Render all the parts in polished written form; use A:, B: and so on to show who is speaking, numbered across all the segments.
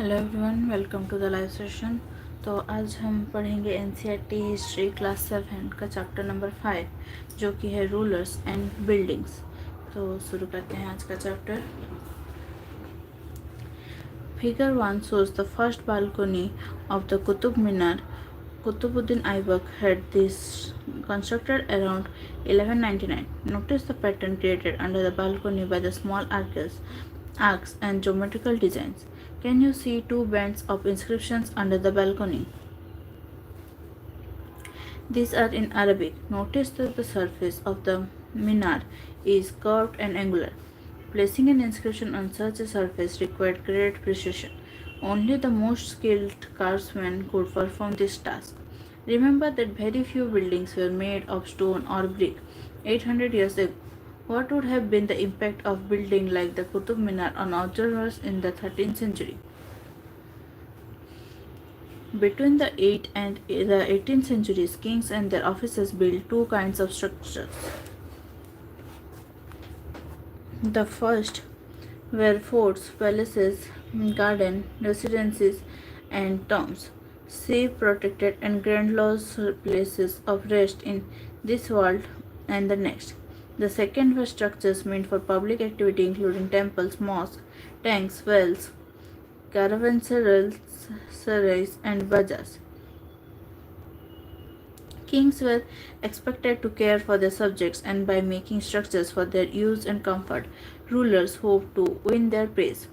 A: Hello everyone, welcome to the live session. तो आज हम पढ़ेंगे NCERT हिस्ट्री क्लास 7 का चैप्टर नंबर 5 जो कि है रूलर्स एंड बिल्डिंग्स। तो शुरू करते हैं आज का chapter. Figure 1 shows the first balcony of the Qutub Minar. Qutbuddin Aibak had this constructed around 1199. Notice the pattern created under the balcony by the small arcs and geometrical designs. Can you see two bands of inscriptions under the balcony? These are in Arabic. Notice that the surface of the minar is curved and angular. Placing an inscription on such a surface required great precision. Only the most skilled craftsmen could perform this task. Remember that very few buildings were made of stone or brick 800 years ago. What would have been the impact of building like the Qutub Minar on observers in the 13th century? Between the 8th and the 18th centuries, kings and their officers built two kinds of structures. The first were forts, palaces, gardens, residences, and tombs, safe, protected, and grandiose places of rest in this world and the next. The second were structures meant for public activity, including temples, mosques, tanks, wells, caravanserais, and bazaars. Kings were expected to care for their subjects, and by making structures for their use and comfort, rulers hoped to win their praise.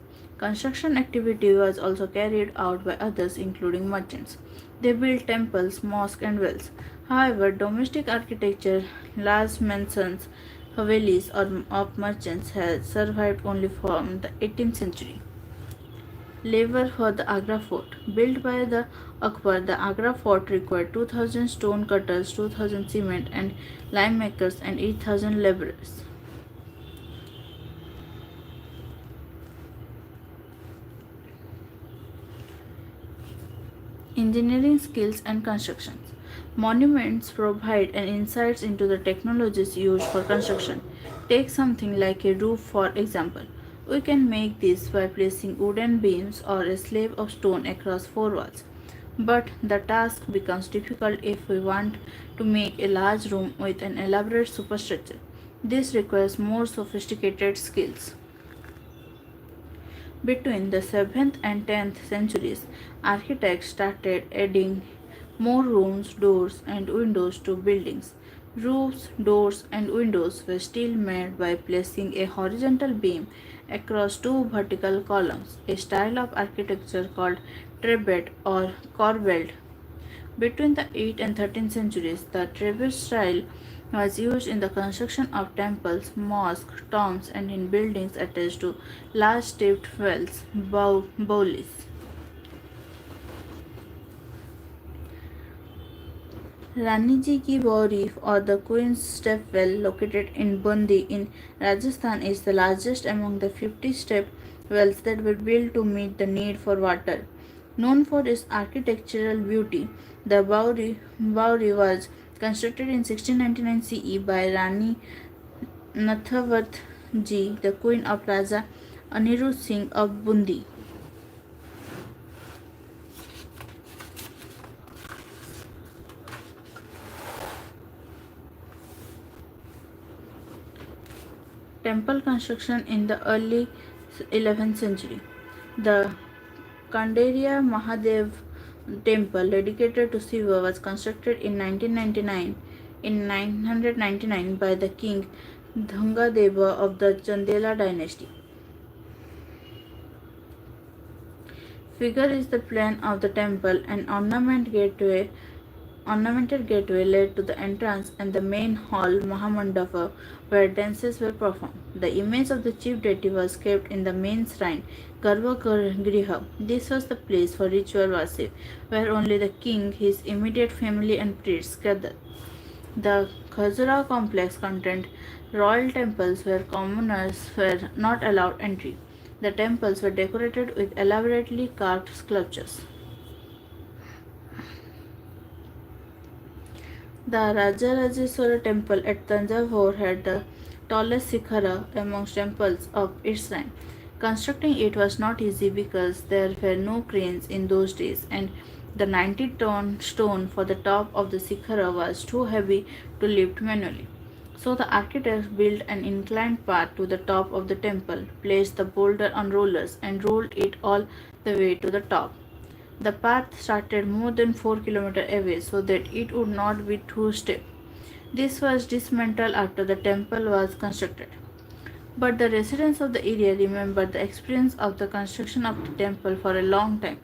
A: Construction activity was also carried out by others, including merchants. They built temples, mosques, and wells. However, domestic architecture, large mansions, havelis, or of merchants had survived only from the 18th century. Labor for the Agra fort. Built by the Akbar, the Agra fort required 2,000 stone cutters, 2,000 cement and lime makers, and 8,000 laborers. Engineering skills and constructions. Monuments provide an insights into the technologies used for construction. Take something like a roof for example. We can make this by placing wooden beams or a slab of stone across four walls. But the task becomes difficult if we want to make a large room with an elaborate superstructure. This requires more sophisticated skills. Between the 7th and 10th centuries, architects started adding more rooms, doors, and windows to buildings. Roofs, doors, and windows were still made by placing a horizontal beam across two vertical columns, a style of architecture called trebet or corbelled. Between the 8th and 13th centuries, the trebet style was used in the construction of temples, mosques, tombs, and in buildings attached to large stepped wells, boulis. Rani Ji Ki Bauri or the Queen's Step Well located in Bundi in Rajasthan is the largest among the 50 step wells that were built to meet the need for water. Known for its architectural beauty, the Bauri was constructed in 1699 CE by Rani Nathavat Ji, the Queen of Raja Anirudh Singh of Bundi. Temple construction in the early 11th century. The Kanderia Mahadev temple dedicated to Shiva was constructed in 999 by the king Dhangadeva of the Chandela dynasty. Figure is the plan of the temple. An ornamented gateway led to the entrance and the main hall Mahamandapa where dances were performed. The image of the chief deity was kept in the main shrine Garbhagriha. This was the place for ritual worship where only the king, his immediate family and priests gathered. The Khajuraho complex contained royal temples where commoners were not allowed entry. The temples were decorated with elaborately carved sculptures. The Rajarajeshwara temple at Tanjavur had the tallest shikhara amongst temples of its time. Constructing it was not easy because there were no cranes in those days, and the 90-ton stone for the top of the Sikhara was too heavy to lift manually. So the architects built an inclined path to the top of the temple, placed the boulder on rollers, and rolled it all the way to the top. The path started more than 4 kilometers away so that it would not be too steep. This was dismantled after the temple was constructed. But the residents of the area remembered the experience of the construction of the temple for a long time.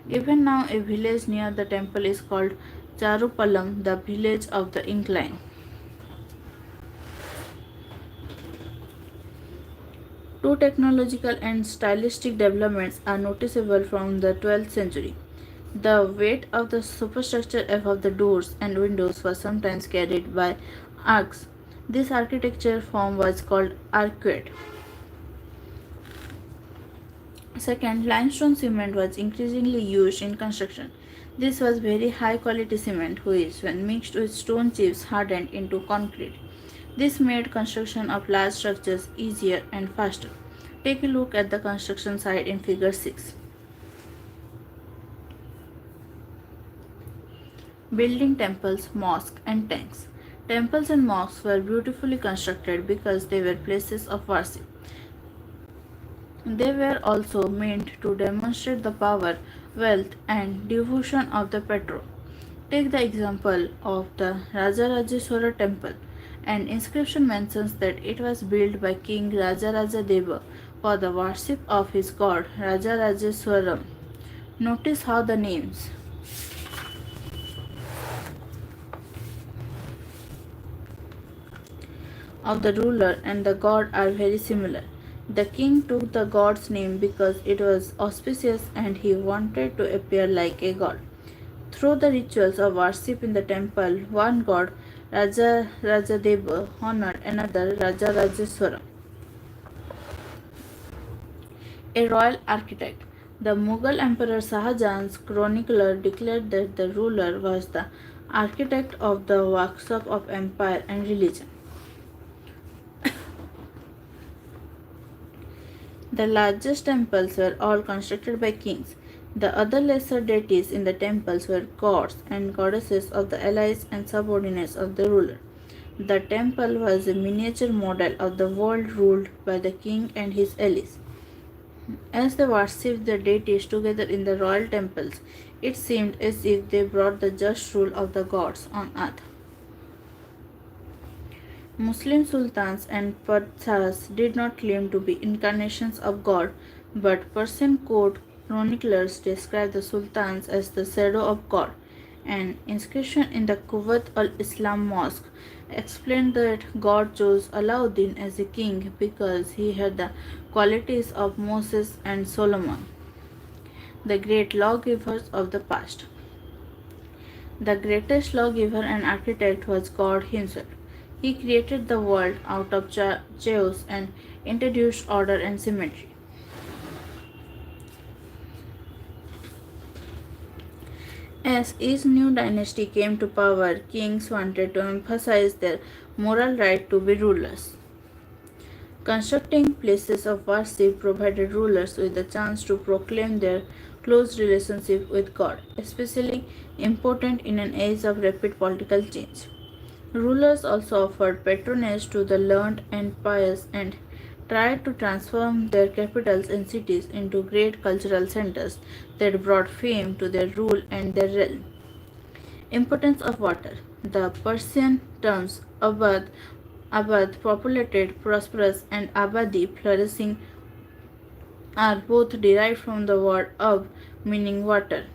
A: Even now, a village near the temple is called Charupalam, the village of the incline. Two technological and stylistic developments are noticeable from the 12th century. The weight of the superstructure above the doors and windows was sometimes carried by arcs. This architecture form was called arcuate. Second, limestone cement was increasingly used in construction. This was very high quality cement which, when mixed with stone chips, hardened into concrete. This made construction of large structures easier and faster. Take a look at the construction site in figure 6. Building temples, mosques, and tanks. Temples and mosques were beautifully constructed because they were places of worship. They were also meant to demonstrate the power, wealth, and devotion of the patron. Take the example of the Rajarajeshwara temple. An inscription mentions that it was built by King Rajarajadeva for the worship of his god Rajarajeshwaram. Notice how the names of the ruler and the god are very similar. The king took the god's name because it was auspicious and he wanted to appear like a god. Through the rituals of worship in the temple, one god, Raja Rajadeva, honored another, Raja Rajeswaram, a royal architect. The Mughal Emperor Shahjahan's chronicler declared that the ruler was the architect of the workshop of empire and religion. The largest temples were all constructed by kings. The other lesser deities in the temples were gods and goddesses of the allies and subordinates of the ruler. The temple was a miniature model of the world ruled by the king and his allies. As they worshipped the deities together in the royal temples, it seemed as if they brought the just rule of the gods on earth. Muslim sultans and padshahs did not claim to be incarnations of God, but Persian court chroniclers describe the sultans as the shadow of God. An inscription in the Kuwait al-Islam mosque explained that God chose Alauddin as a king because he had the qualities of Moses and Solomon, the great lawgivers of the past. The greatest lawgiver and architect was God himself. He created the world out of chaos and introduced order and symmetry. As each new dynasty came to power, kings wanted to emphasize their moral right to be rulers. Constructing places of worship provided rulers with the chance to proclaim their close relationship with God, especially important in an age of rapid political change. Rulers also offered patronage to the learned and pious and tried to transform their capitals and cities into great cultural centers that brought fame to their rule and their realm. Importance of water. The Persian terms Abad, populated, prosperous, and Abadi, flourishing, are both derived from the word Ab, meaning water.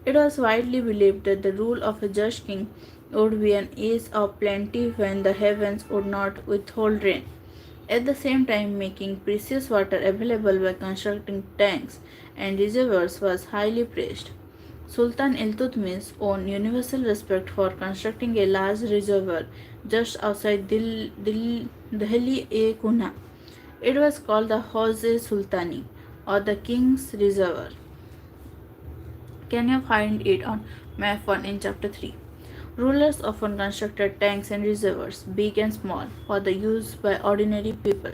A: It was widely believed that the rule of a just king would be an age of plenty when the heavens would not withhold rain. At the same time, making precious water available by constructing tanks and reservoirs was highly praised. Sultan Iltutmish won universal respect for constructing a large reservoir just outside Delhi-e-Kuna. It was called the Hauz-e-Sultani, or the King's Reservoir. Can you find it on map 1 in chapter 3? Rulers often constructed tanks and reservoirs, big and small, for the use by ordinary people.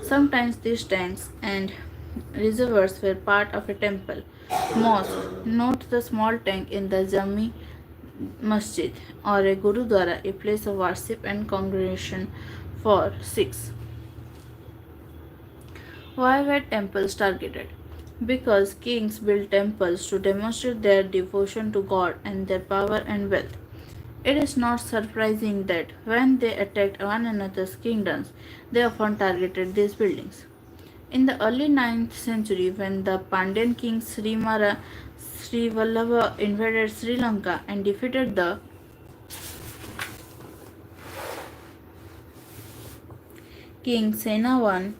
A: Sometimes these tanks and reservoirs were part of a temple, mosque. Note the small tank in the Jami Masjid or a Gurudwara, a place of worship and congregation for Sikhs. Why were temples targeted? Because kings built temples to demonstrate their devotion to God and their power and wealth. It is not surprising that when they attacked one another's kingdoms, they often targeted these buildings. In the early 9th century, when the Pandyan king Sri Vallabha invaded Sri Lanka and defeated the king Senavan,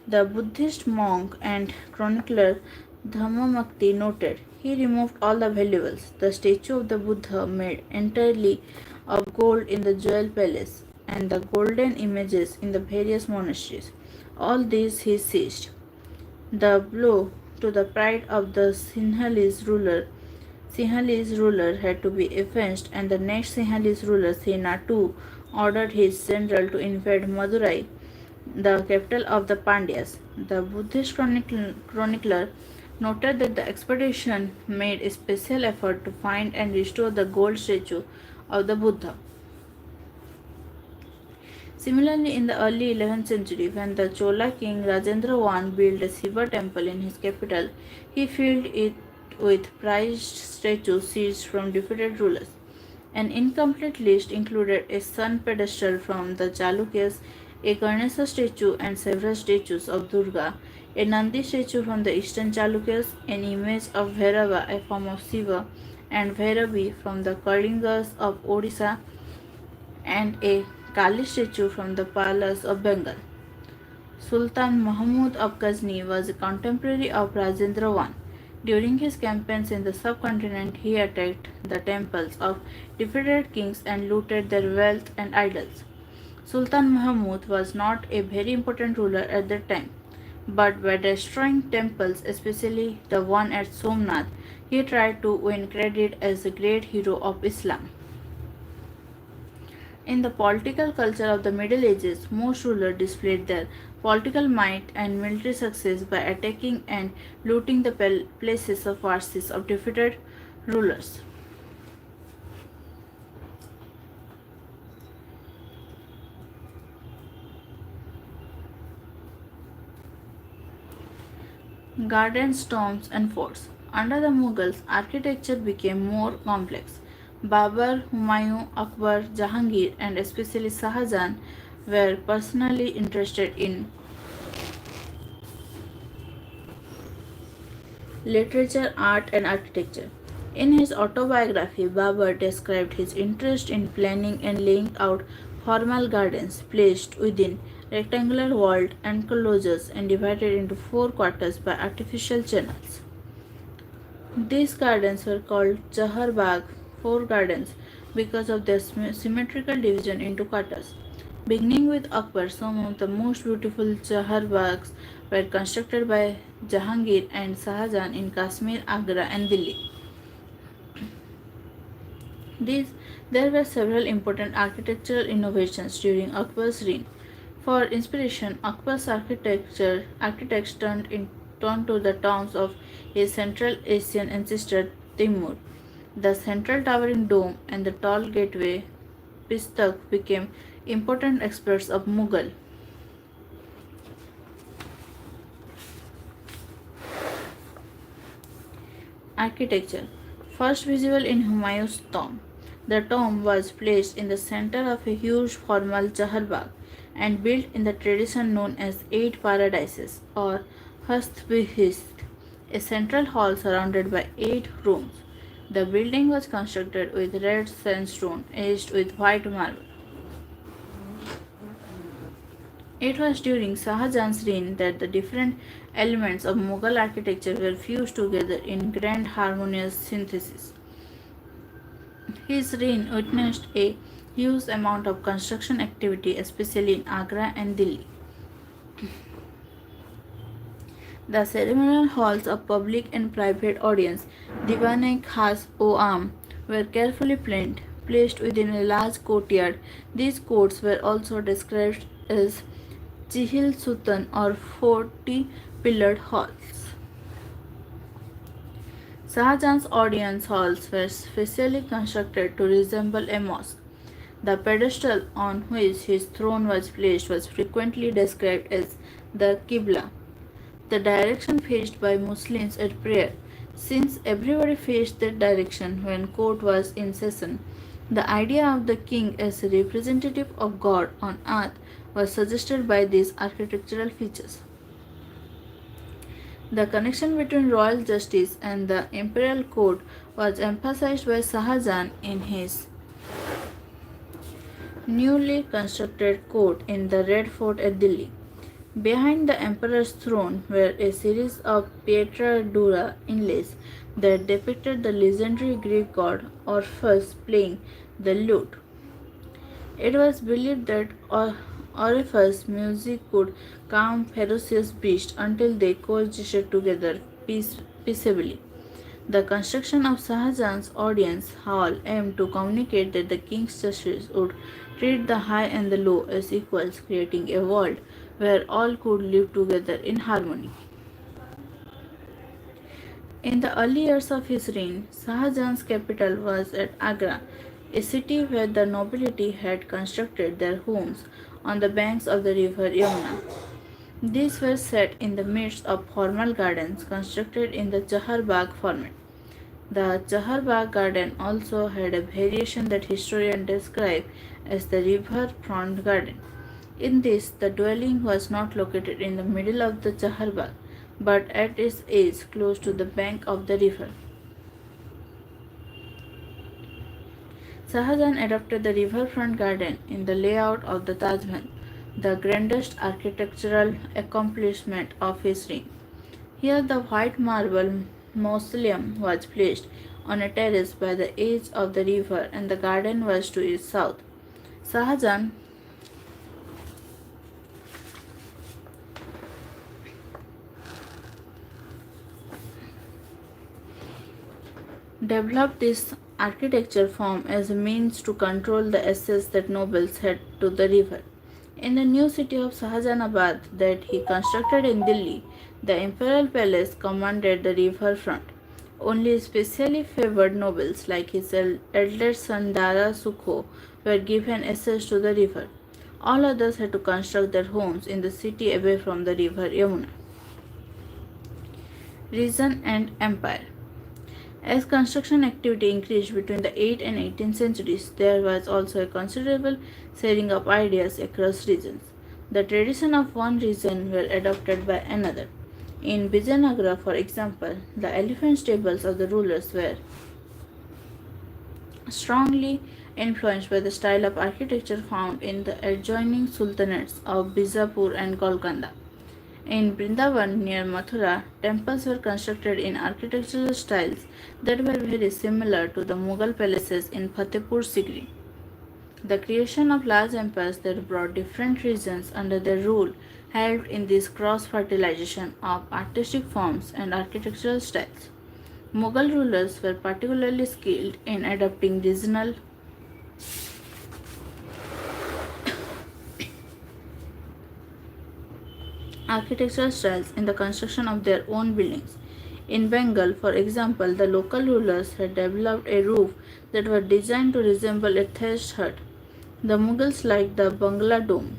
A: the Buddhist monk and chronicler Dhammamakti noted, he removed all the valuables. The statue of the Buddha made entirely of gold in the jewel palace, and the golden images in the various monasteries. All these he seized. The blow to the pride of the Sinhalese ruler had to be avenged, and the next Sinhalese ruler, Sena II, ordered his general to invade Madurai, the capital of the Pandyas. The Buddhist chronicler noted that the expedition made a special effort to find and restore the gold statue of the Buddha. Similarly, in the early 11th century, when the Chola king Rajendra I built a Shiva temple in his capital, he filled it with prized statues seized from defeated rulers. An incomplete list included a sun pedestal from the Chalukyas, a Ganesha statue, and several statues of Durga, a Nandi statue from the eastern Chalukyas, an image of Bhairava, a form of Shiva, and Bhairavi from the Kalingas of Odisha, and a Kali statue from the Palas of Bengal. Sultan Mahmud of Ghazni was a contemporary of Rajendra I. During his campaigns in the subcontinent, he attacked the temples of defeated kings and looted their wealth and idols. Sultan Mahmud was not a very important ruler at that time, but by destroying temples, especially the one at Somnath, he tried to win credit as a great hero of Islam. In the political culture of the Middle Ages, most rulers displayed their political might and military success by attacking and looting the places of worship of defeated rulers. Gardens, tombs, and forts. Under the Mughals, architecture became more complex. Babur, Humayun, Akbar, Jahangir, and especially Shah Jahan were personally interested in literature, art, and architecture. In his autobiography, Babur described his interest in planning and laying out formal gardens placed within rectangular walled enclosures and divided into four quarters by artificial channels. These gardens were called Chahar Bagh, four gardens, because of their symmetrical division into quarters. Beginning with Akbar, some of the most beautiful Chahar Baghs were constructed by Jahangir and Shah Jahan in Kashmir, Agra, and Delhi. There were several important architectural innovations during Akbar's reign. For inspiration, Akbar's architects turned to the tombs of his Central Asian ancestor Timur. The central towering dome and the tall gateway Pistak became important experts of Mughal architecture. First visible in Humayun's tomb. The tomb was placed in the center of a huge formal Chaharbagh and built in the tradition known as Eight Paradises or Hastbihist, a central hall surrounded by 8 rooms. The building was constructed with red sandstone edged with white marble. It was during Shah Jahan's reign that the different elements of Mughal architecture were fused together in grand harmonious synthesis. His reign witnessed a huge amount of construction activity, especially in Agra and Delhi. The ceremonial halls of public and private audience, Diwan-e Khas o Aam, were carefully planned. placed within a large courtyard. These courts were also described as Chihil Sultan or 40 pillared halls. Shahjahan's audience halls were specially constructed to resemble a mosque. The pedestal on which his throne was placed was frequently described as the Qibla, the direction faced by Muslims at prayer. Since everybody faced that direction when court was in session, the idea of the king as a representative of God on earth was suggested by these architectural features. The connection between royal justice and the imperial court was emphasized by Shah Jahan in his newly constructed court in the Red Fort at Delhi. Behind the emperor's throne were a series of pietra dura inlays that depicted the legendary Greek god Orpheus playing the lute. It was believed that Orpheus' music could calm ferocious beasts until they coexisted together peaceably. The construction of Shah Jahan's audience hall aimed to communicate that the king's justice would treat the high and the low as equals, creating a world where all could live together in harmony. In the early years of his reign, Shah Jahan's capital was at Agra, a city where the nobility had constructed their homes on the banks of the river Yamuna. These were set in the midst of formal gardens constructed in the Chahar Bagh format. The Chahar Bagh garden also had a variation that historians describe as the river-front garden. In this, the dwelling was not located in the middle of the Chahar Bagh, but at its edge close to the bank of the river. Shah Jahan adopted the riverfront garden in the layout of the Taj Mahal, the grandest architectural accomplishment of his reign. Here, the white marble mausoleum was placed on a terrace by the edge of the river, and the garden was to its south. Shah Jahan developed this architecture form as a means to control the access that nobles had to the river. In the new city of Shahjahanabad that he constructed in Delhi, the imperial palace commanded the river front. Only specially favored nobles like his elder son Dara Sukho were given access to the river. All others had to construct their homes in the city away from the river Yamuna. Region and Empire. As construction activity increased between the 8th and 18th centuries, there was also a considerable sharing of ideas across regions. The tradition of one region were adopted by another. In Vijayanagara, for example, the elephant stables of the rulers were strongly influenced by the style of architecture found in the adjoining sultanates of Bijapur and Golconda. In Vrindavan near Mathura, temples were constructed in architectural styles that were very similar to the Mughal palaces in Fatehpur Sikri. The creation of large empires that brought different regions under their rule helped in this cross-fertilization of artistic forms and architectural styles. Mughal rulers were particularly skilled in adapting regional architectural styles in the construction of their own buildings. In Bengal, for example, the local rulers had developed a roof that was designed to resemble a thatched hut. The Mughals liked the Bangla dome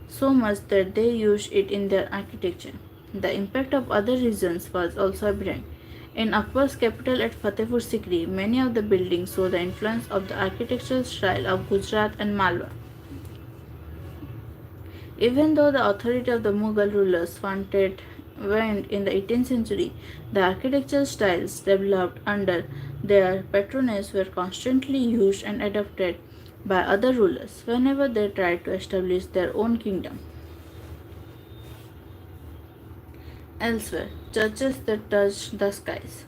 A: so much that they used it in their architecture. The impact of other regions was also evident. In Akbar's capital at Fatehpur Sikri, many of the buildings show the influence of the architectural style of Gujarat and Malwa. Even though the authority of the Mughal rulers waned in the 18th century, the architectural styles developed under their patronage were constantly used and adopted by other rulers whenever they tried to establish their own kingdom. Elsewhere, churches that touched the skies.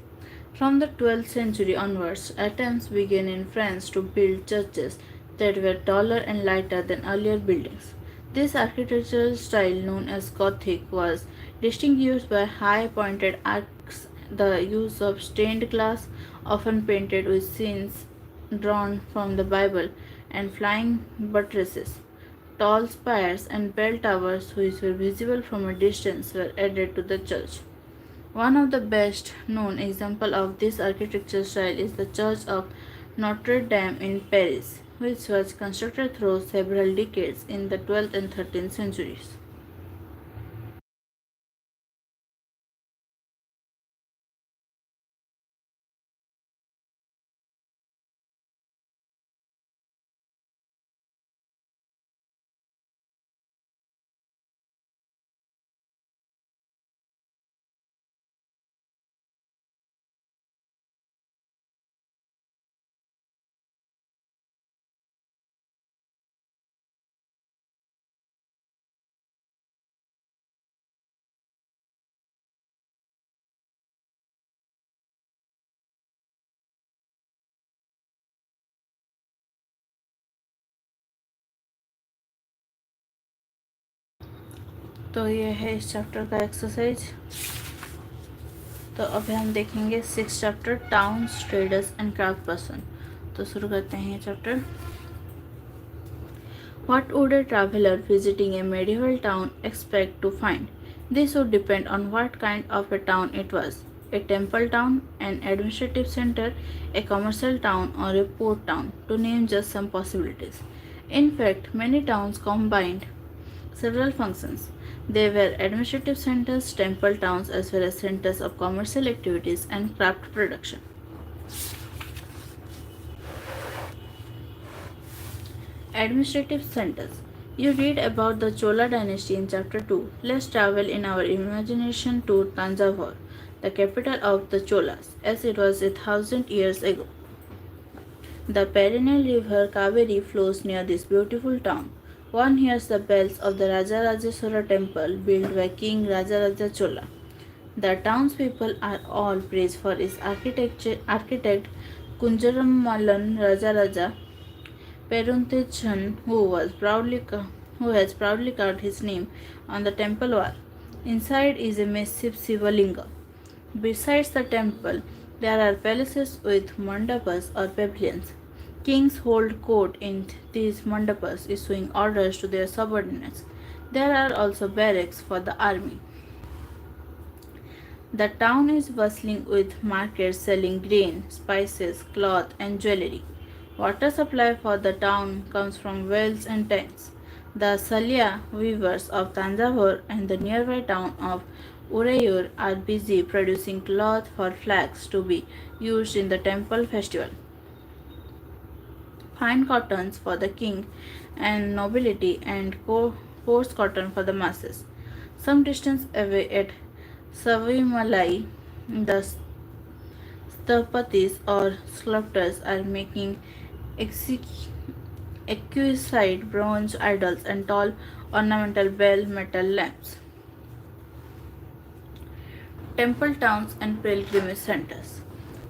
A: From the 12th century onwards, attempts began in France to build churches that were taller and lighter than earlier buildings. This architectural style, known as Gothic, was distinguished by high pointed arcs, the use of stained glass, often painted with scenes drawn from the Bible, and flying buttresses. Tall spires and bell towers, which were visible from a distance, were added to the church. One of the best known examples of this architecture style is the Church of Notre Dame in Paris, which was constructed through several decades in the 12th and 13th centuries. तो ये है इस chapter का exercise. तो अभी हम देखेंगे 6th chapter towns traders and craft person. तो शुरू करते हैं ये chapter. What would a traveler visiting a medieval town expect to find? This would depend on what kind of a town it was: a temple town, an administrative center, a commercial town, or a port town, to name just some possibilities. In fact, many towns combined several functions. They were administrative centers, temple towns, as well as centers of commercial activities and craft production. Administrative centers. You read about the Chola dynasty in chapter 2. Let's travel in our imagination to Tanjavur, the capital of the Cholas, as it was 1,000 years ago. The perennial river Kaveri flows near this beautiful town. One hears the bells of the Rajarajaswara temple built by King Rajaraja Chola. The townspeople are all praised for its architect Kunjarammalan Rajaraja Peruntechan, who has proudly carved his name on the temple wall. Inside is a massive Sivalinga. Besides the temple, there are palaces with mandapas or pavilions. Kings hold court in these mandapas, issuing orders to their subordinates. There are also barracks for the army. The town is bustling with markets selling grain, spices, cloth, and jewelry. Water supply for the town comes from wells and tanks. The Salya weavers of Tanjavur and the nearby town of Urayur are busy producing cloth for flags to be used in the temple festival. Fine cottons for the king and nobility, and coarse cotton for the masses. Some distance away at Savimalai, the Sthapatis or sculptors are making exquisite bronze idols and tall ornamental bell metal lamps. Temple towns and pilgrimage centers.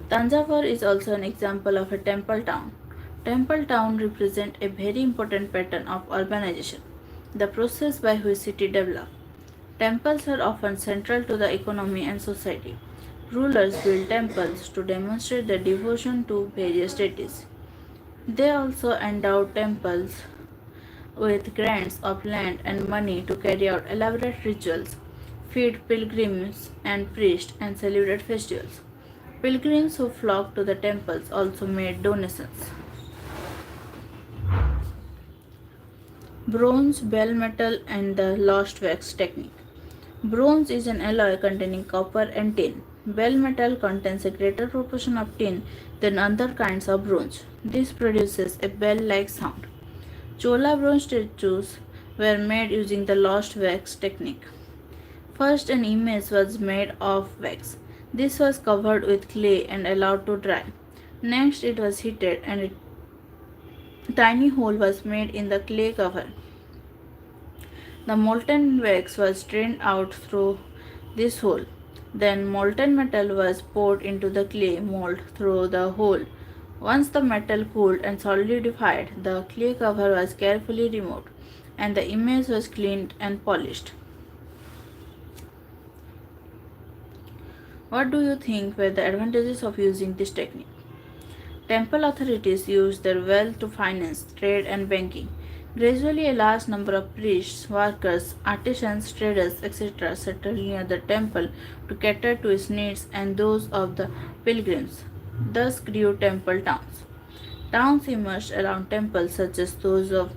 A: Tanjavur is also an example of a temple town. Temple town represent a very important pattern of urbanization, the process by which city develop. Temples are often central to the economy and society. Rulers build temples to demonstrate their devotion to various deities. They also endow temples with grants of land and money to carry out elaborate rituals, feed pilgrims and priests, and celebrate festivals. Pilgrims who flocked to the temples also made donations. Bronze, bell metal, and the lost wax technique. Bronze is an alloy containing copper and tin. Bell metal contains a greater proportion of tin than other kinds of bronze. This produces a bell-like sound. Chola bronze statues were made using the lost wax technique. First, an image was made of wax. This was covered with clay and allowed to dry. Next, it was heated and a tiny hole was made in the clay cover. The molten wax was drained out through this hole. Then molten metal was poured into the clay mold through the hole. Once the metal cooled and solidified, the clay cover was carefully removed and the image was cleaned and polished. What do you think were the advantages of using this technique? Temple authorities used their wealth to finance trade and banking. Gradually, a large number of priests, workers, artisans, traders, etc., settled near the temple to cater to its needs and those of the pilgrims. Thus grew temple towns. Towns emerged around temples such as those of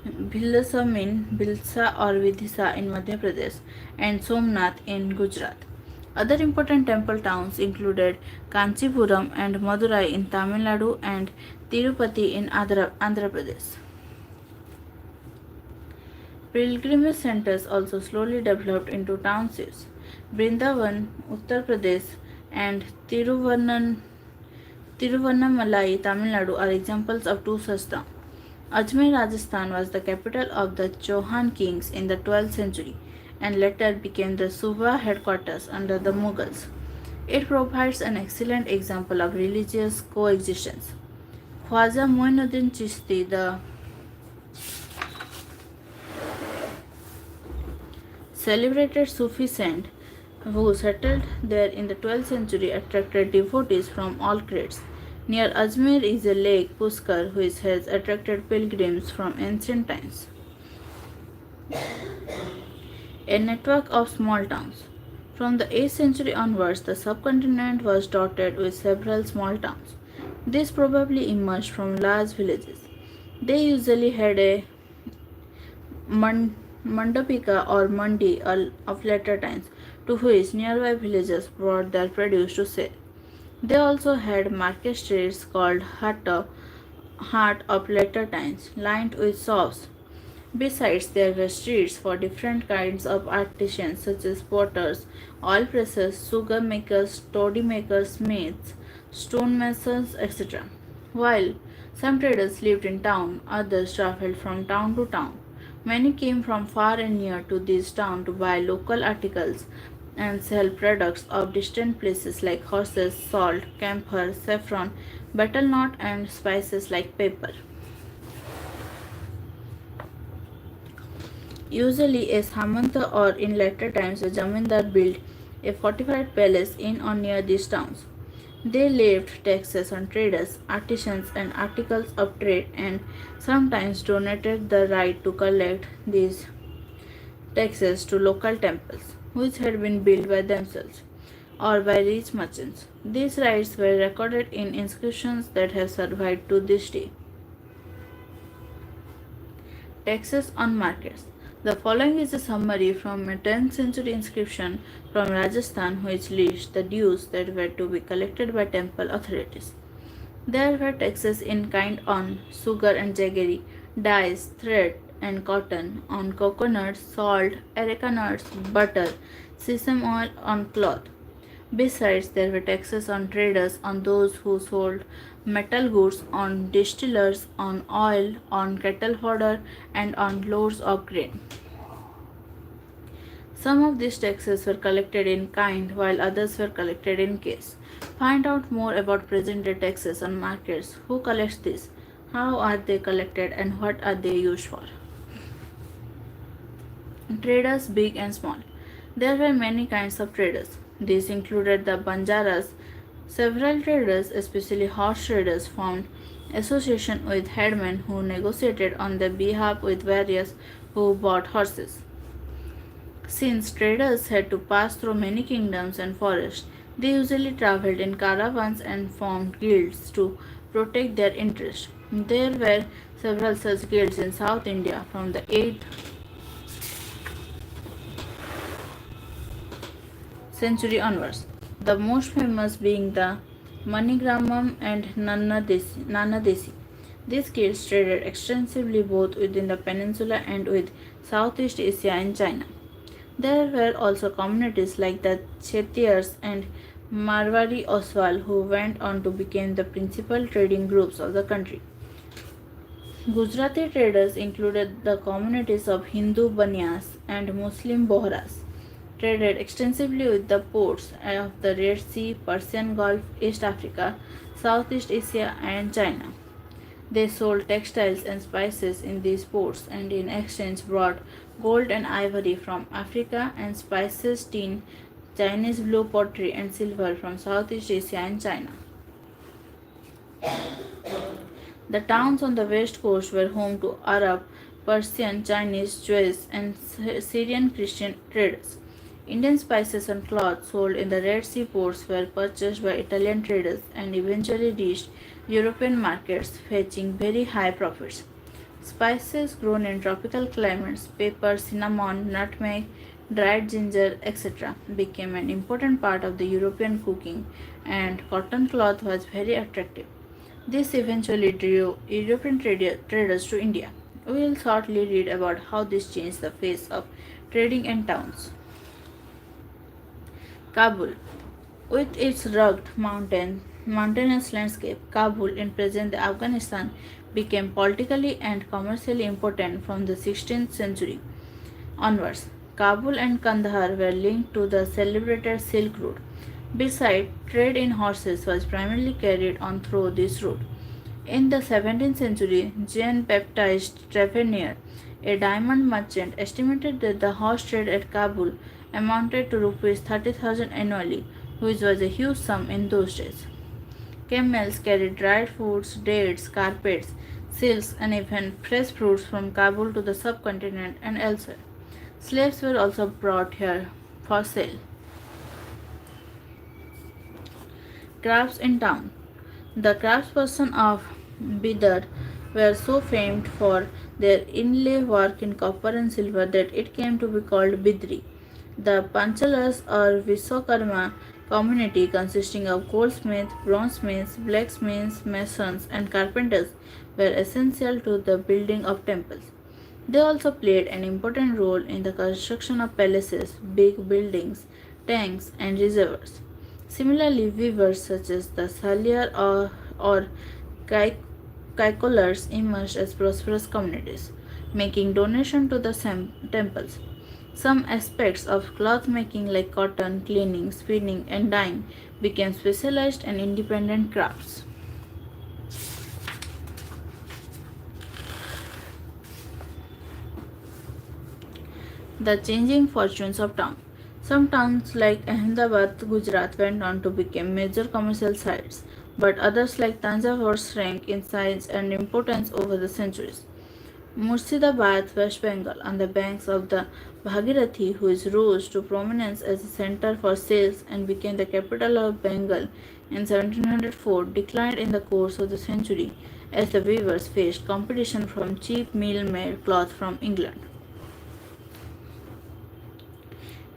A: Bhilsa or Vidisa in Madhya Pradesh and Somnath in Gujarat. Other important temple towns included Kanchipuram and Madurai in Tamil Nadu and Tirupati in Andhra Pradesh. Pilgrimage centers also slowly developed into townships. Brindavan, Uttar Pradesh, and Tiruvannamalai, Tamil Nadu are examples of two such towns. Ajmer, Rajasthan was the capital of the Chauhan kings in the 12th century and later became the Suba headquarters under the Mughals. It provides an excellent example of religious coexistence. Khwaja Muinuddin Chishti, the celebrated Sufi saint who settled there in the 12th century, attracted devotees from all creeds. Near Ajmer is a lake, Puskar, which has attracted pilgrims from ancient times. A network of small towns. From the 8th century onwards, the subcontinent was dotted with several small towns. These probably emerged from large villages. They usually had a mandapika or mandi of later times, to which nearby villages brought their produce to sell. They also had market streets called Haat of later times, lined with shops. Besides, there were streets for different kinds of artisans such as potters, oil pressers, sugar makers, toddy makers, smiths, stonemasons, etc. While some traders lived in town, others traveled from town to town. Many came from far and near to this town to buy local articles and sell products of distant places like horses, salt, camphor, saffron, betel nut, and spices like pepper. Usually, a Samanta or in later times a Jamindar built a fortified palace in or near these towns. They levied taxes on traders, artisans, and articles of trade, and sometimes donated the right to collect these taxes to local temples, which had been built by themselves or by rich merchants. These rights were recorded in inscriptions that have survived to this day. Taxes on markets. The following is a summary from a 10th century inscription from Rajasthan which lists the dues that were to be collected by temple authorities. There were taxes in kind on sugar and jaggery, dyes, thread and cotton, on coconut, salt, areca nuts, butter, sesame oil, on cloth. Besides, there were taxes on traders, on those who sold metal goods, on distillers, on oil, on cattle fodder, and on loads of grain. Some of these taxes were collected in kind, while others were collected in cash. Find out more about present day taxes on markets. Who collects these? How are they collected, and what are they used for? Traders, big and small. There were many kinds of traders. These included the Banjaras. Several traders, especially horse traders, formed association with headmen who negotiated on their behalf with various who bought horses. Since traders had to pass through many kingdoms and forests, they usually traveled in caravans and formed guilds to protect their interests. There were several such guilds in South India from the 8th century onwards, the most famous being the Manigramam and Nanadesi. These guilds traded extensively both within the peninsula and with Southeast Asia and China. There were also communities like the Chettiars and Marwari Oswal who went on to become the principal trading groups of the country. Gujarati traders included the communities of Hindu Banyas and Muslim Bohras, traded extensively with the ports of the Red Sea, Persian Gulf, East Africa, Southeast Asia, and China. They sold textiles and spices in these ports and in exchange brought gold and ivory from Africa and spices, tin, Chinese blue pottery, and silver from Southeast Asia and China. The towns on the west coast were home to Arab, Persian, Chinese, Jewish, and Syrian Christian traders. Indian spices and cloth sold in the Red Sea ports were purchased by Italian traders and eventually reached European markets, fetching very high profits. Spices grown in tropical climates, pepper, cinnamon, nutmeg, dried ginger, etc., became an important part of the European cooking, and cotton cloth was very attractive. This eventually drew European traders to India. We will shortly read about how this changed the face of trading and towns. Kabul. With its rugged mountainous landscape, Kabul, in present Afghanistan, became politically and commercially important from the 16th century onwards. Kabul and Kandahar were linked to the celebrated Silk Route. Besides, trade in horses was primarily carried on through this route. In the 17th century, Jean-Baptiste Tavernier, a diamond merchant, estimated that the horse trade at Kabul amounted to rupees 30,000 annually, which was a huge sum in those days. Camels carried dried foods, dates, carpets, silks, and even fresh fruits from Kabul to the subcontinent and elsewhere. Slaves were also brought here for sale. Crafts in town. The craftspersons of Bidar were so famed for their inlay work in copper and silver that it came to be called Bidri. The Panchalas or Vishwakarma community, consisting of goldsmiths, bronzesmiths, blacksmiths, masons, and carpenters, were essential to the building of temples. They also played an important role in the construction of palaces, big buildings, tanks, and reservoirs. Similarly, weavers such as the Salyar or Kaikolars emerged as prosperous communities, making donation to the temples. Some aspects of cloth making like cotton, cleaning, spinning, and dyeing became specialized and independent crafts. The changing fortunes of town. Some towns like Ahmedabad, Gujarat went on to become major commercial sites, but others like Tanjore shrank in size and importance over the centuries. Murshidabad, West Bengal, on the banks of the Bhagirathi, which rose to prominence as a center for sales and became the capital of Bengal in 1704, declined in the course of the century as the weavers faced competition from cheap mill-made cloth from England.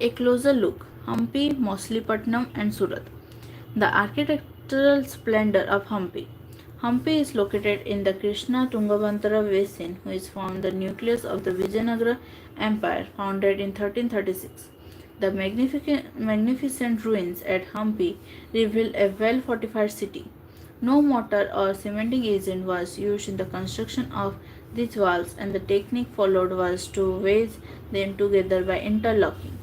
A: A closer look: Hampi, Moslipatnam, and Surat. The architectural splendor of Hampi. Hampi is located in the Krishna Tungabhadra basin, which formed the nucleus of the Vijayanagara Empire, founded in 1336. The magnificent ruins at Hampi reveal a well fortified city. No mortar or cementing agent was used in the construction of these walls, and the technique followed was to wedge them together by interlocking.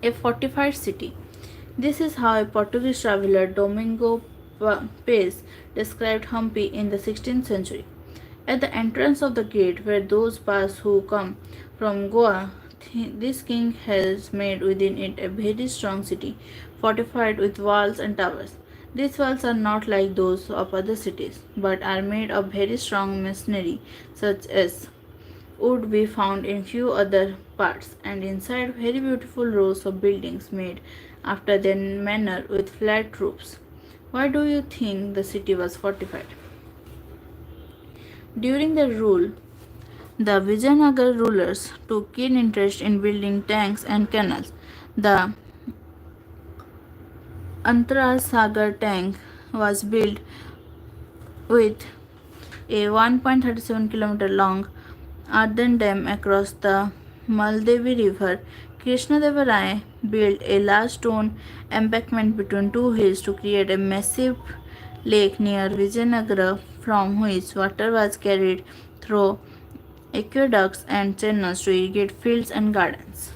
A: A fortified city. This is how a Portuguese traveler Domingo Paes described Hampi in the 16th century. At the entrance of the gate where those pass who come from Goa, this king has made within it a very strong city, fortified with walls and towers. These walls are not like those of other cities, but are made of very strong masonry, such as would be found in few other parts, and inside very beautiful rows of buildings made after their manner with flat roofs. Why do you think the city was fortified? During their rule, the Vijayanagar rulers took keen interest in building tanks and canals. The Antara Sagar tank was built with a 1.37 km long earthen dam across the Maldevi River. Krishnadeva built a large stone embankment between two hills to create a massive lake near Vijayanagara, from which water was carried through aqueducts and channels to irrigate fields and gardens.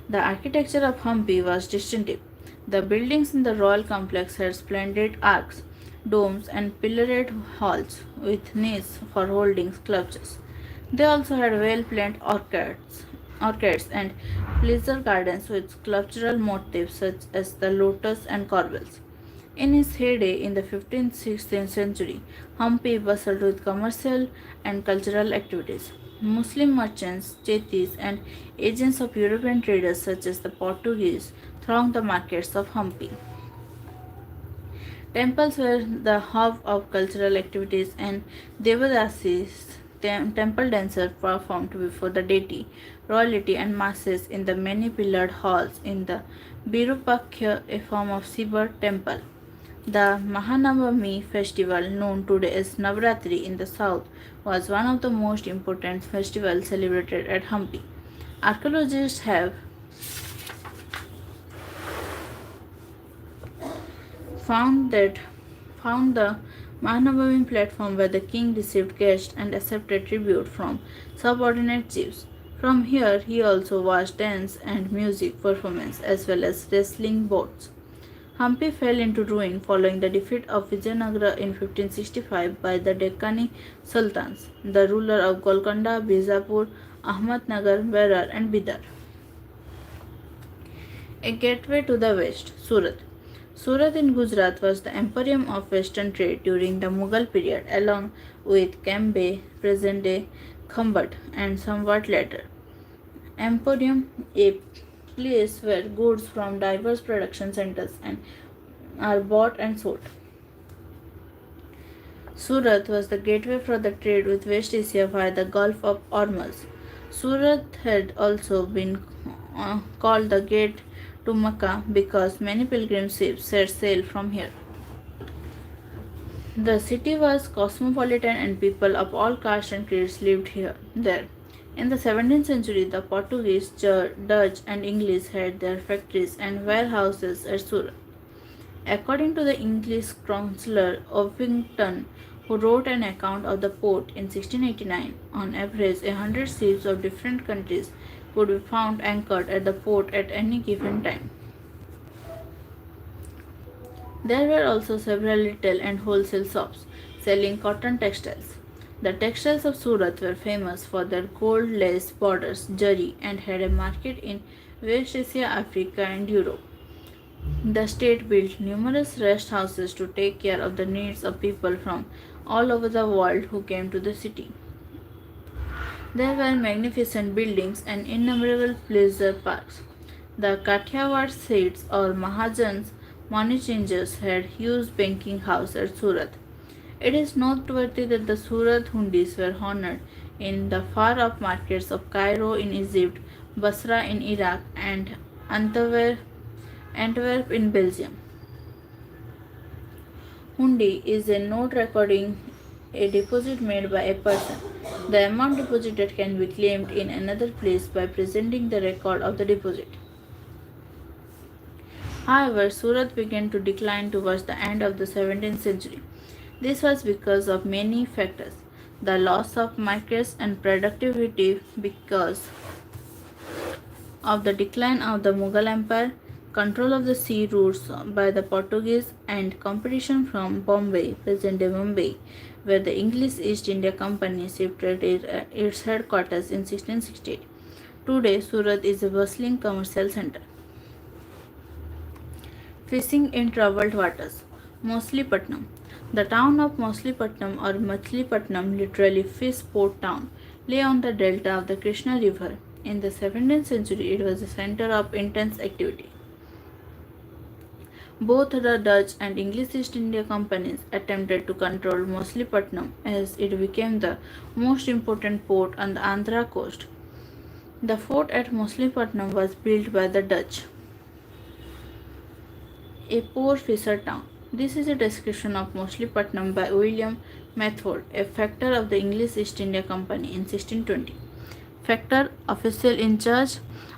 A: The architecture of Hampi was distinctive. The buildings in the royal complex had splendid arcs, domes, and pillared halls with niches for holding sculptures. They also had well planned orchards and pleasure gardens with sculptural motifs such as the lotus and corbels. In its heyday in the 15th-16th century, Hampi bustled with commercial and cultural activities. Muslim merchants, chetis, and agents of European traders such as the Portuguese thronged the markets of Hampi. Temples were the hub of cultural activities, and Devadasis, temple dancers, performed before the deity, royalty, and masses in the many pillared halls in the Birupakha, a form of Shiva temple. The Mahanavami festival, known today as Navratri in the south, was one of the most important festivals celebrated at Hampi. Archaeologists have found that found the Mahanavami platform where the king received guests and accepted tribute from subordinate chiefs. From here, he also watched dance and music performance as well as wrestling bouts. Hampi fell into ruin following the defeat of Vijayanagara in 1565 by the Deccani Sultans, the ruler of Golconda, Bijapur, Ahmednagar, Berar, and Bidar. A gateway to the west, Surat. Surat in Gujarat was the emporium of western trade during the Mughal period, along with Cambay, present-day Khambat, and somewhat later. Emporium, a place where goods from diverse production centers and are bought and sold. Surat was the gateway for the trade with West Asia via the Gulf of Ormuz. Surat had also been called the gate to Mecca because many pilgrim ships set sail from here. The city was cosmopolitan and people of all castes and creeds lived there. In the 17th century, the Portuguese, Dutch, and English had their factories and warehouses at Surat. According to the English Chancellor Ovington, who wrote an account of the port in 1689, on average 100 ships of different countries could be found anchored at the port at any given time. There were also several retail and wholesale shops selling cotton textiles. The textiles of Surat were famous for their gold lace borders, jari, and had a market in West Asia, Africa, and Europe. The state built numerous rest houses to take care of the needs of people from all over the world who came to the city. There were magnificent buildings and innumerable pleasure parks. The Kathiawar Seths or Mahajans, money changers, had huge banking house at Surat. It is noteworthy that the Surat Hundis were honored in the far-off markets of Cairo in Egypt, Basra in Iraq, and Antwerp in Belgium. Hundi is a note recording a deposit made by a person. The amount deposited can be claimed in another place by presenting the record of the deposit. However, Surat began to decline towards the end of the 17th century. This was because of many factors: the loss of markets and productivity because of the decline of the Mughal Empire, control of the sea routes by the Portuguese, and competition from Bombay, present-day Mumbai, where the English East India Company shifted its headquarters in 1668. Today, Surat is a bustling commercial center. Fishing in troubled waters. Moslippatnam. The town of Moslippatnam or Machilipatnam, literally fish port town, lay on the delta of the Krishna River. In the 17th century, it was a center of intense activity. Both the Dutch and English East India Companies attempted to control Moslippatnam as it became the most important port on the Andhra coast. The fort at Moslippatnam was built by the Dutch. A poor fisher town. This is a description of Moslippatnam by William Method, a factor of the English East India Company in 1620. Factor, official in charge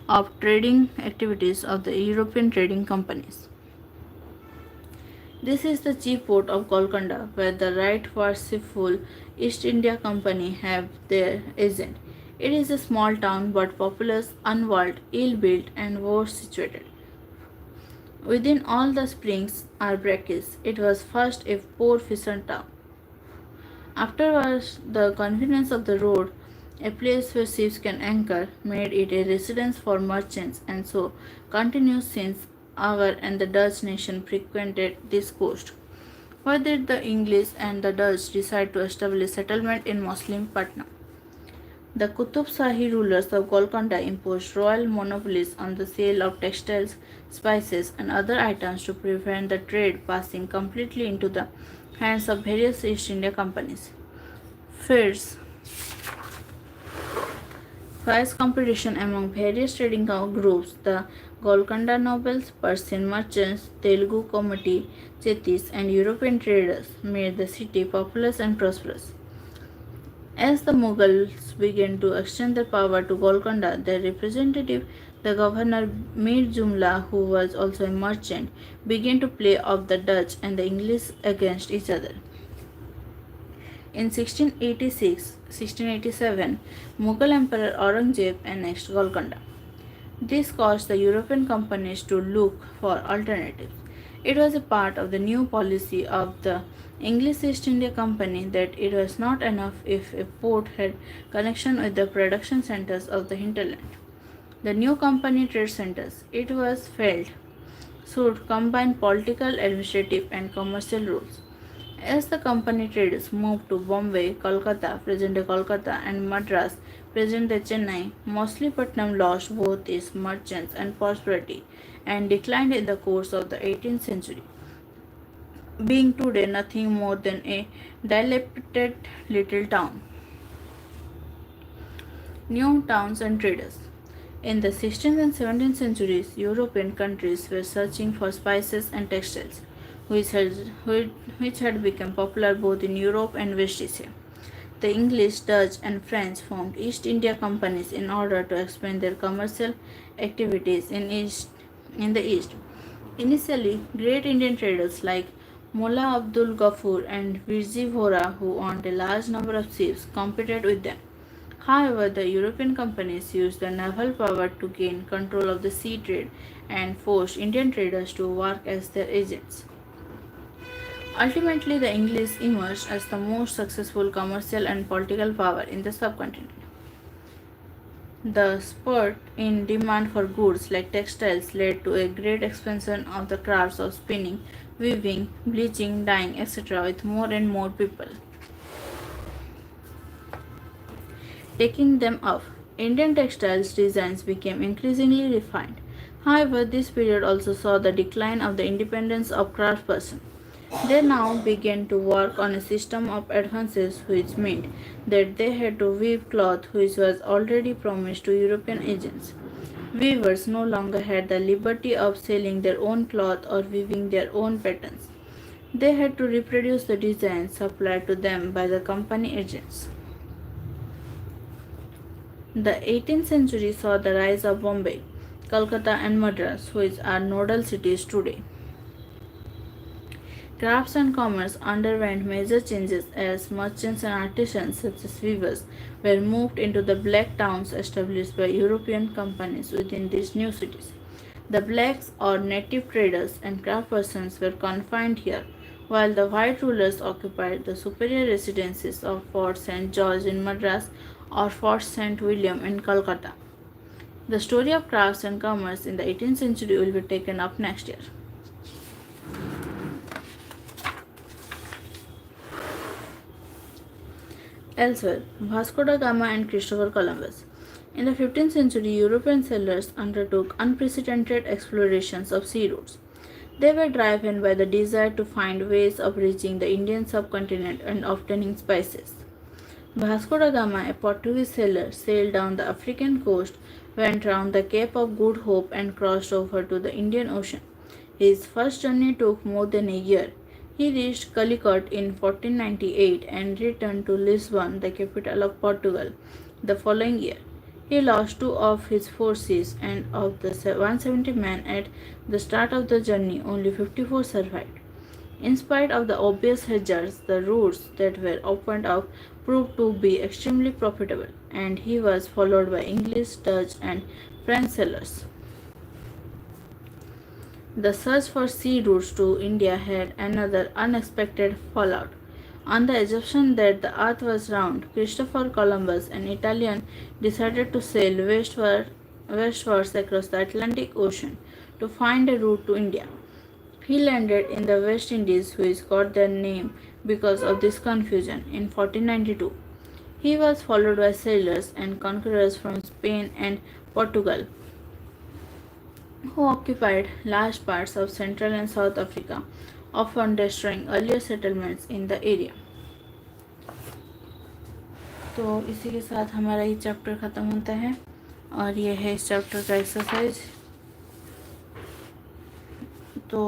A: of trading activities of the European trading companies. This is the chief port of Golconda, where the Right Worshipful East India Company have their agent. It is a small town but populous, unwalled, ill-built, and worse situated. Within all the springs are breakage. It was first a poor fisher town. Afterwards, the convenience of the road a place where ships can anchor, made it a residence for merchants, and so continues since our and the Dutch nation frequented this coast. Why did the English and the Dutch decide to establish settlement in Muslim Patna? The Qutub Shahi rulers of Golconda imposed royal monopolies on the sale of textiles, spices, and other items to prevent the trade passing completely into the hands of various East India companies. Fierce Price competition among various trading groups, the Golconda nobles, Persian merchants, Telugu committee, Chetis, and European traders made the city populous and prosperous. As the Mughals began to extend their power to Golconda, their representative, the governor Mir Jumla, who was also a merchant, began to play off the Dutch and the English against each other. In 1687, Mughal Emperor Aurangzeb annexed Golconda. This caused the European companies to look for alternatives. It was a part of the new policy of the English East India Company that it was not enough if a port had connection with the production centers of the hinterland. The new company trade centers, it was felt, should combine political, administrative, and commercial rules. As the company traders moved to Bombay, Kolkata, present-day Kolkata, and Madras, present-day Chennai, Moslippatnam lost both its merchants and prosperity and declined in the course of the 18th century, being today nothing more than a dilapidated little town. New towns and traders. In the 16th and 17th centuries, European countries were searching for spices and textiles, which had become popular both in Europe and West Asia. The English, Dutch, and French formed East India companies in order to expand their commercial activities in the East. Initially, great Indian traders like Mullah Abdul Ghaffur and Virji Vora, who owned a large number of ships, competed with them. However, the European companies used their naval power to gain control of the sea trade and forced Indian traders to work as their agents. Ultimately, the English emerged as the most successful commercial and political power in the subcontinent. The spurt in demand for goods like textiles led to a great expansion of the crafts of spinning, weaving, bleaching, dyeing, etc., with more and more people taking them up. Indian textiles designs became increasingly refined. However, this period also saw the decline of the independence of craftspersons. They now began to work on a system of advances which meant that they had to weave cloth which was already promised to European agents. Weavers no longer had the liberty of selling their own cloth or weaving their own patterns. They had to reproduce the designs supplied to them by the company agents. The 18th century saw the rise of Bombay, Calcutta, and Madras, which are nodal cities today. Crafts and commerce underwent major changes as merchants and artisans, such as weavers, were moved into the black towns established by European companies within these new cities. The blacks or native traders and craftspersons were confined here, while the white rulers occupied the superior residences of Fort St. George in Madras or Fort St. William in Calcutta. The story of crafts and commerce in the 18th century will be taken up next year. Elsewhere, Vasco da Gama and Christopher Columbus. In the 15th century, European sailors undertook unprecedented explorations of sea routes. They were driven by the desire to find ways of reaching the Indian subcontinent and obtaining spices. Vasco da Gama, a Portuguese sailor, sailed down the African coast, went round the Cape of Good Hope, and crossed over to the Indian Ocean. His first journey took more than a year. He reached Calicut in 1498 and returned to Lisbon, the capital of Portugal, the following year. He lost two of his forces, and of the 170 men at the start of the journey, only 54 survived. In spite of the obvious hazards, the routes that were opened up proved to be extremely profitable, and he was followed by English, Dutch, and French sailors. The search for sea routes to India had another unexpected fallout. On the assumption that the earth was round, Christopher Columbus, an Italian, decided to sail westwards across the Atlantic Ocean to find a route to India. He landed in the West Indies, which got their name because of this confusion. In 1492, he was followed by sailors and conquerors from Spain and Portugal, who occupied large parts of Central and South Africa, often destroying earlier settlements in the area. तो इसी के साथ हमारा ये chapter ख़त्म होता है और ये है इस चैप्टर का एक्सरसाइज। तो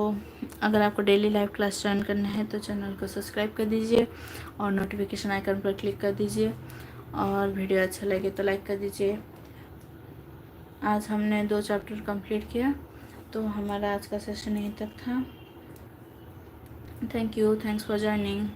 A: अगर आपको डेली लाइव क्लास ज्वाइन करना है तो चैनल को सब्सक्राइब कर दीजिए और नोटिफिकेशन आइकन पर क्लिक कर दीजिए और वीडियो अच्छा लगे तो लाइक कर दीजिए। आज हमने 2 चैप्टर कंप्लीट किया, तो हमारा आज का सेशन यहीं तक था। Thank you, thanks for joining.